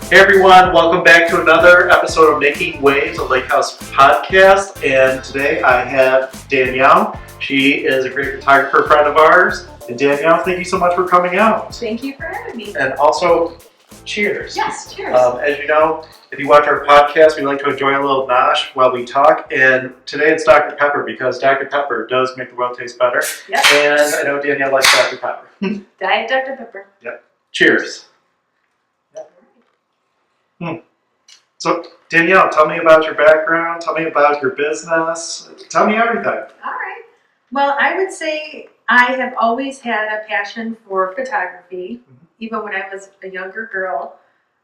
Hey everyone, welcome back to another episode of Making Waves, a Lakehouse podcast. And today I have Danielle. She is a great photographer friend of ours. And Danielle, thank you so much for coming out. Thank you for having me. And also, cheers. Yes, cheers. As you know, if you watch our podcast, we like to enjoy a little nosh while we talk. And today it's Dr. Pepper because Dr. Pepper does make the world taste better. Yep. And I know Danielle likes Dr. Pepper. Diet Dr. Pepper. Yep. Cheers. So, Danielle, tell me about your background, tell me about your business, tell me everything. All right. Well, I would say I have always had a passion for photography, even when I was a younger girl.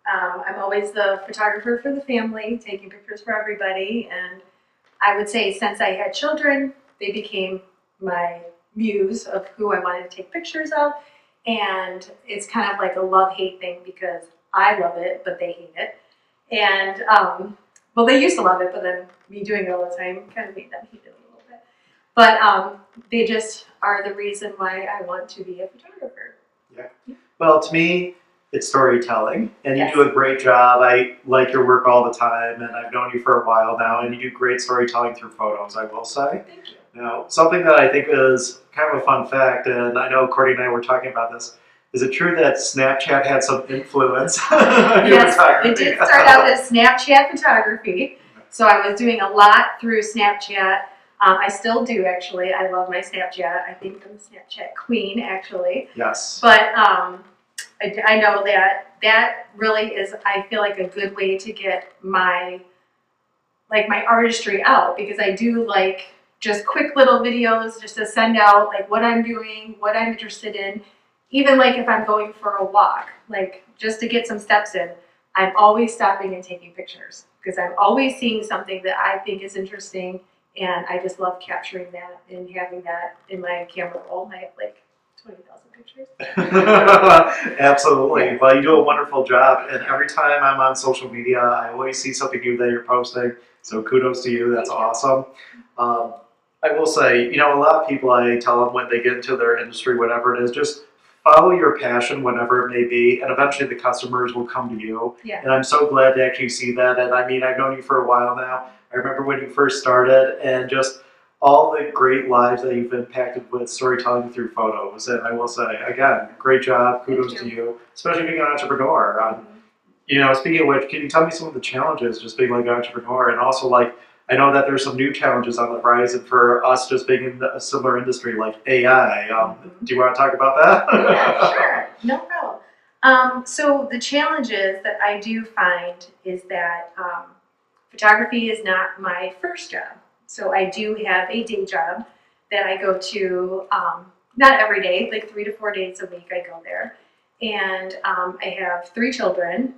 I'm always the photographer for the family, taking pictures for everybody. And I would say since I had children, they became my muse of who I wanted to take pictures of. And it's kind of like a love-hate thing because I love it, but they hate it. And, well, they used to love it, but then me doing it all the time kind of made them hate it a little bit. But they just are the reason why I want to be a photographer. Yeah. Well, to me, it's storytelling, and you Yes. do a great job. I like your work all the time, and I've known you for a while now, and you do great storytelling through photos, I will say. Thank you. Now, something that I think is kind of a fun fact, and I know Courtney and I were talking about this, is it true that Snapchat had some influence on your Yes, photography? it did start out as Snapchat photography. So I was doing a lot through Snapchat. I still do, actually. I love my Snapchat. I think I'm the Snapchat queen, actually. Yes. But I know that really is, I feel like, a good way to get my artistry out, because I do like just quick little videos just to send out like what I'm doing, what I'm interested in. Even like if I'm going for a walk, like just to get some steps in, I'm always stopping and taking pictures because I'm always seeing something that I think is interesting, and I just love capturing that and having that in my camera roll. I have like 20,000 pictures. Absolutely. Yeah. Well, you do a wonderful job, and every time I'm on social media, I always see something new that you're posting. So kudos to you. That's awesome. I will say, a lot of people, I tell them when they get into their industry, whatever it is, just follow your passion, whatever it may be, and eventually the customers will come to you. Yeah. And I'm so glad to actually see that. And I mean, I've known you for a while now. I remember when you first started, and just all the great lives that you've impacted with storytelling through photos. And I will say, again, great job. Kudos to you, especially being an entrepreneur. Speaking of which, can you tell me some of the challenges just being like an entrepreneur, and also like, I know that there's some new challenges on the horizon for us just being in a similar industry like AI. Do you want to talk about that? Yeah, sure. No problem. So the challenges that I do find is that photography is not my first job. So I do have a day job that I go to, not every day, like 3 to 4 days a week I go there. And I have 3 children.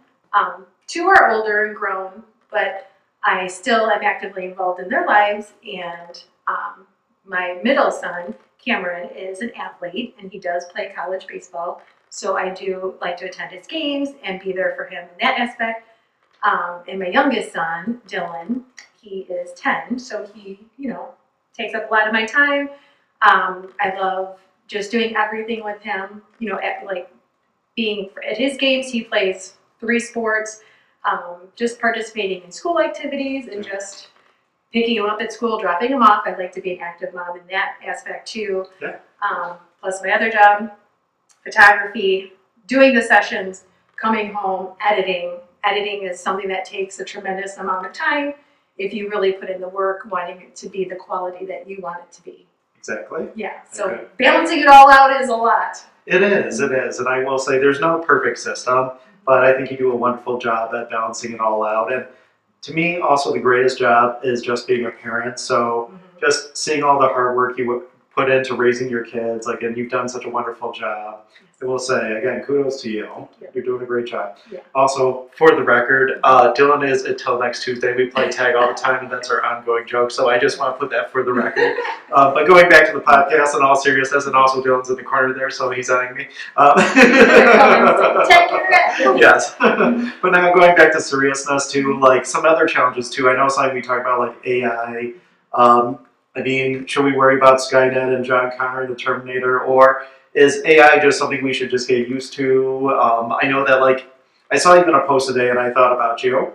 2 are older and grown, but I still am actively involved in their lives. And my middle son, Cameron, is an athlete, and he does play college baseball. So I do like to attend his games and be there for him in that aspect. And my youngest son, Dylan, he is 10, so he, takes up a lot of my time. I love just doing everything with him, being at his games. He plays 3 sports, just participating in school activities and just picking him up at school, dropping him off. I'd like to be an active mom in that aspect too. Yeah. Plus my other job, photography, doing the sessions, coming home, editing. Editing is something that takes a tremendous amount of time if you really put in the work, wanting it to be the quality that you want it to be. Exactly. Yeah, so balancing it all out is a lot. It is. And I will say there's no perfect system, but I think you do a wonderful job at balancing it all out. And to me, also the greatest job is just being a parent. So just seeing all the hard work you put into raising your kids, and you've done such a wonderful job. I will say, again, kudos to you. You're doing a great job. Yeah. Also, for the record, Dylan is until next Tuesday. We play tag all the time, and that's our ongoing joke. So I just want to put that for the record. But going back to the podcast in all seriousness, and also Dylan's in the corner there, so he's eyeing me. Yes. But now going back to seriousness too, some other challenges too. I know something we talked about, AI. Should we worry about Skynet and John Connor, the Terminator, or is AI just something we should just get used to? I know that I saw even a post today, and I thought about you.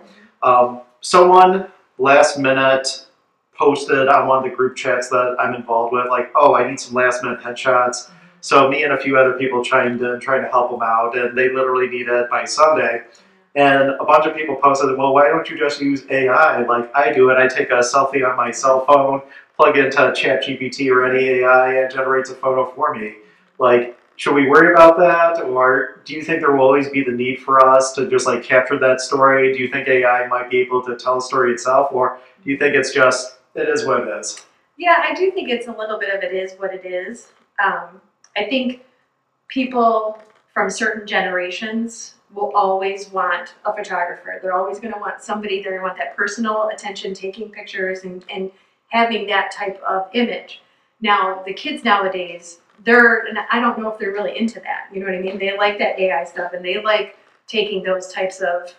Someone last minute posted on one of the group chats that I'm involved with, like, oh, I need some last minute headshots. So me and a few other people chimed in trying to help them out, and they literally need it by Sunday. And a bunch of people posted, well, why don't you just use AI like I do it? I take a selfie on my cell phone, plug into ChatGPT or any AI, and it generates a photo for me. Like, should we worry about that, or do you think there will always be the need for us to just like capture that story? Do you think AI might be able to tell a story itself, or do you think it's just it is what it is? Yeah, I do think it's a little bit of it is what it is. I think people from certain generations will always want a photographer. They're always going to want somebody, they're going to want that personal attention, taking pictures and having that type of image. Now, the kids nowadays, and I don't know if they're really into that. You know what I mean? They like that AI stuff and they like taking those types of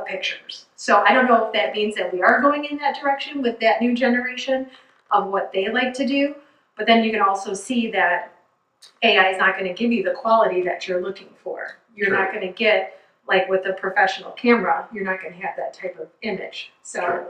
pictures. So I don't know if that means that we are going in that direction with that new generation of what they like to do. But then you can also see that AI is not going to give you the quality that you're looking for. You're not going to get, like with a professional camera, you're not going to have that type of image. So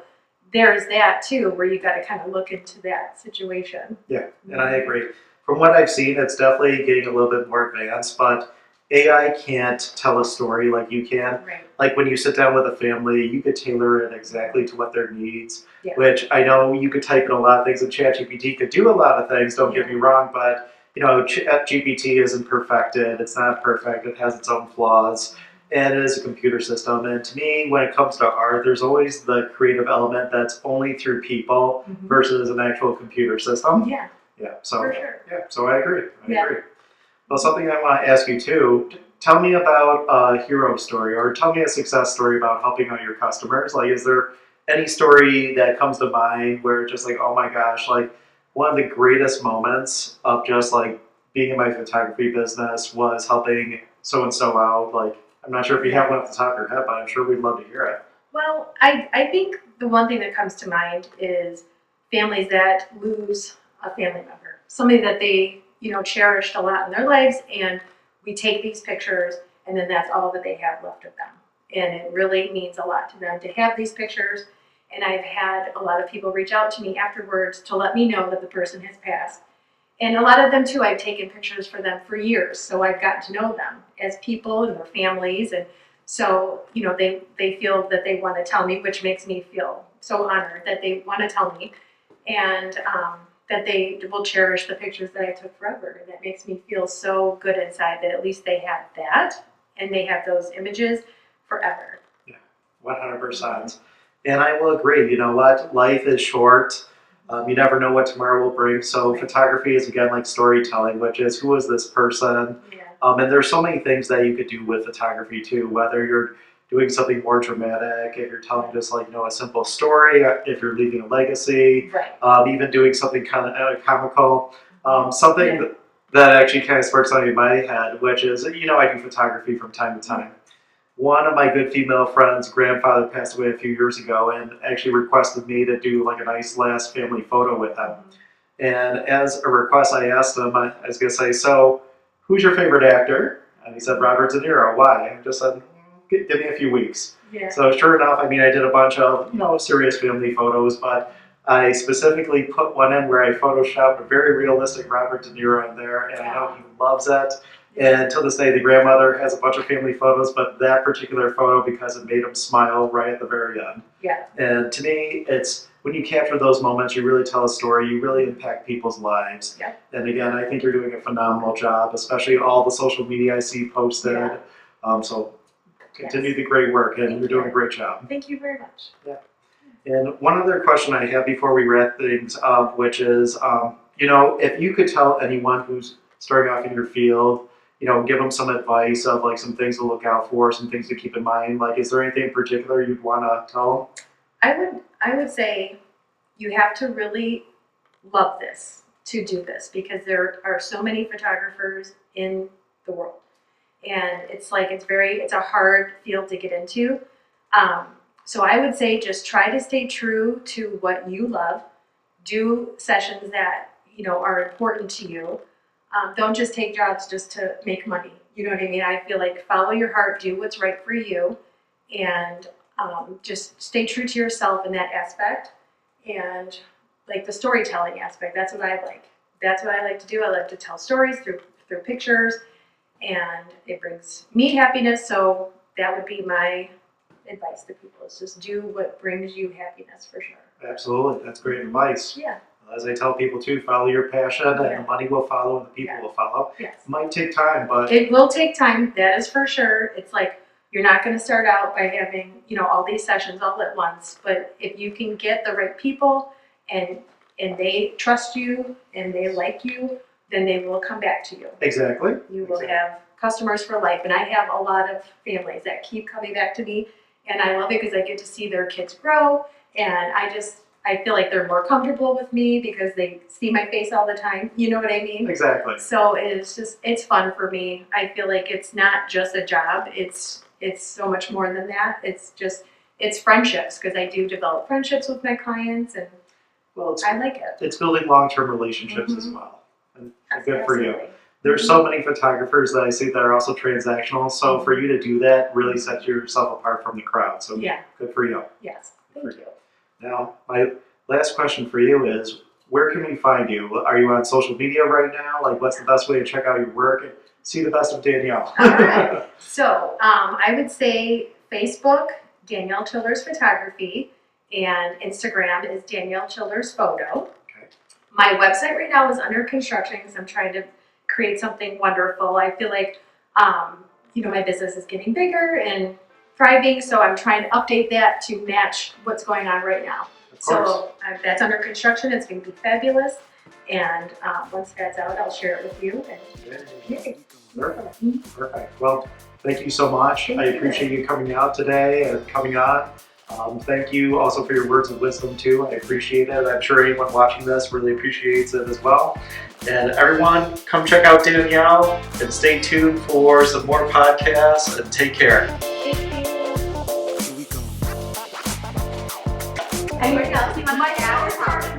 there's that too, where you got to kind of look into that situation. Yeah, and I agree. From what I've seen, it's definitely getting a little bit more advanced, but AI can't tell a story like you can. Right. Like when you sit down with a family, you could tailor it exactly to what their needs, Yeah. which I know you could type in a lot of things, and ChatGPT could do a lot of things, don't get me wrong, but you know, ChatGPT isn't perfected, it's not perfect, it has its own flaws, and it is a computer system. And to me, when it comes to art, there's always the creative element that's only through people versus an actual computer system. Yeah. Yeah, so For sure. yeah, so I agree. I agree. Well, something I want to ask you too. Tell me about a hero story, or tell me a success story about helping out your customers. Like, is there any story that comes to mind where it's just like, oh my gosh, like one of the greatest moments of just like being in my photography business was helping so and so out. Like, I'm not sure if you have one off the top of your head, but I'm sure we'd love to hear it. Well, I think the one thing that comes to mind is families that lose a family member, somebody that they, cherished a lot in their lives, and we take these pictures and then that's all that they have left of them. And it really means a lot to them to have these pictures. And I've had a lot of people reach out to me afterwards to let me know that the person has passed. And a lot of them too, I've taken pictures for them for years. So I've gotten to know them as people and their families. And so, they feel that they want to tell me, which makes me feel so honored that they want to tell me. And that they will cherish the pictures that I took forever. And that makes me feel so good inside that at least they have that and they have those images forever. Yeah, 100%. And I will agree. You know what? Life is short. You never know what tomorrow will bring. So photography is, again, like storytelling, which is who is this person? Yeah. And there's so many things that you could do with photography too, whether you're doing something more dramatic, if you're telling just like, a simple story, if you're leaving a legacy, Right. even doing something kind of comical. Something that actually kind of sparks something in my head, which is, I do photography from time to time. One of my good female friends' grandfather passed away a few years ago and actually requested me to do like a nice last family photo with him. And as a request, I asked him, I was going to say, so who's your favorite actor? And he said, Robert De Niro. Why? I just said, give me a few weeks. Yeah. So sure enough, I did a bunch of, serious family photos, but I specifically put one in where I photoshopped a very realistic Robert De Niro in there, and I know he loves it. And to this day, the grandmother has a bunch of family photos, but that particular photo, because it made him smile right at the very end. Yeah. And to me, it's when you capture those moments, you really tell a story, you really impact people's lives. Yeah. And again, I think you're doing a phenomenal job, especially all the social media I see posted. Yeah. So continue the great work, and you're doing a great job. Thank you very much. Yeah. And one other question I have before we wrap things up, which is, if you could tell anyone who's starting off in your field, give them some advice of like some things to look out for, some things to keep in mind. Like, is there anything in particular you'd want to tell them? I would say you have to really love this to do this, because there are so many photographers in the world, and it's a hard field to get into. So I would say just try to stay true to what you love. Do sessions that are important to you. Don't just take jobs just to make money. You know what I mean? I feel like follow your heart, do what's right for you, and just stay true to yourself in that aspect. And like the storytelling aspect, that's what I like. That's what I like to do. I like to tell stories through pictures, and it brings me happiness. So that would be my advice to people: is just do what brings you happiness for sure. Absolutely, that's great advice. Yeah. As I tell people too, follow your passion, and the money will follow, and the people will follow. Yes. It might take time, but it will take time. That is for sure. It's like you're not going to start out by having all these sessions all at once. But if you can get the right people and they trust you and they like you, then they will come back to you. Exactly. You will have customers for life, and I have a lot of families that keep coming back to me, and I love it because I get to see their kids grow, and I feel like they're more comfortable with me because they see my face all the time. You know what I mean? Exactly. So it's fun for me. I feel like it's not just a job. It's so much more than that. It's friendships, because I do develop friendships with my clients, and I like it. It's building long-term relationships as well. And good for you. Absolutely. There's so many photographers that I see that are also transactional. So for you to do that really sets yourself apart from the crowd. So good for you. Yes. Thank you. Now, my last question for you is, where can we find you? Are you on social media right now? Like, what's the best way to check out your work and see the best of Danielle? All right. So I would say Facebook, Danielle Childers Photography, and Instagram is Danielle Childers Photo. Okay. My website right now is under construction because I'm trying to create something wonderful. I feel like, my business is getting bigger and thriving, so I'm trying to update that to match what's going on right now. So that's under construction. It's going to be fabulous, and once that's out, I'll share it with you. Perfect. Well, thank you so much. I appreciate you coming out today and coming on. Thank you also for your words of wisdom too. I appreciate it. I'm sure anyone watching this really appreciates it as well. And everyone, come check out Danielle and stay tuned for some more podcasts, and take care. Thank you. And we're now, see my hours are